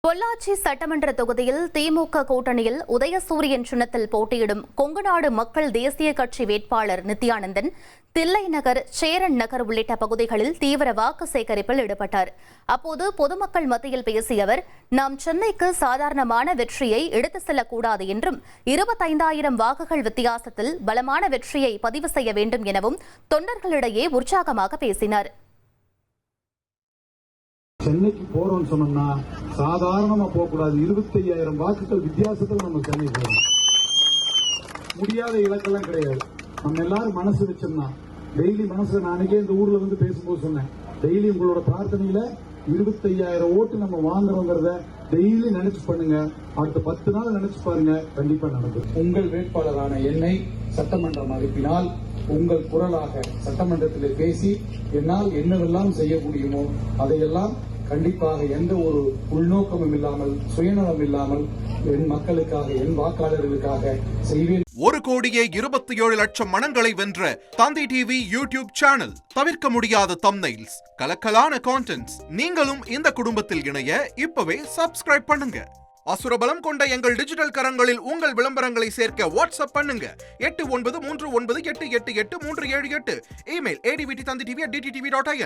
பொள்ளாச்சி சட்டமன்ற தொகுதியில் திமுக கூட்டணியில் உதயசூரியன் சின்னத்தில் போட்டியிடும் கொங்குநாடு மக்கள் தேசிய கட்சி வேட்பாளர் நித்யானந்தன் தில்லை நகர், சேரன் நகர் உள்ளிட்ட பகுதிகளில் தீவிர வாக்கு சேகரிப்பில் ஈடுபட்டார். அப்போது பொதுமக்கள் மத்தியில் பேசிய அவர், நாம் சென்னைக்கு சாதாரணமான வெற்றியை எடுத்து செல்லக்கூடாது என்றும் 25,000 வாக்குகள் வித்தியாசத்தில் பலமான வெற்றியை பதிவு செய்ய வேண்டும் எனவும் தொண்டர்களிடையே உற்சாகமாக பேசினார். சென்னைக்கு போறோம்னு சொன்னோம்னா சாதாரணமா போகக்கூடாது. 25,000 வாக்குகள் வித்தியாசத்துல நம்ம சென்னை போறோம். முடியாத இலக்கெல்லாம் கிடையாது. நம்ம எல்லாரும் மனசு வச்சோம்னா டெய்லி மனசுல, நாளைக்கே இந்த ஊர்ல வந்து பேசும்போது சொன்னேன், டெய்லி உங்களோட பிரார்த்தனையில 25,000 ஓட்டு நம்ம வாங்குறோங்கிறத டெய்லி நினைச்சு பண்ணுங்க. அடுத்த 10 நாள் நினைச்சு பாருங்க, கண்டிப்பா நடக்கும். உங்கள் வேட்பாளரான என்னை சட்டமன்றம் அனுப்பினால் உங்கள் குரலாக சட்டமன்றத்தில் பேசி என்னால் என்னவெல்லாம் செய்ய முடியுமோ அதையெல்லாம் கண்டிப்பாக எந்த ஒரு உள்நோக்கமும் இல்லாமல், சுயநலம் இல்லாமல் என் மக்களுக்காக, என் வாக்காளர்களுக்காக செய்வேன். 1,27,00,000 மனங்களை வென்ற தந்தி டிவி யூடியூப் சேனல். தவிர்க்க முடியாத தம்ப்நெயில்ஸ், கலக்கலான கான்டென்ட்ஸ். நீங்களும் இந்த குடும்பத்தில் இணைய இப்பவே சப்ஸ்கிரைப் பண்ணுங்க. அசுரபலம் கொண்ட எங்கள் டிஜிட்டல் கரங்களில் உங்கள் விளம்பரங்களை சேர்க்க வாட்ஸ்அப் பண்ணுங்க. 8939888378. Email advttv@dttv.in.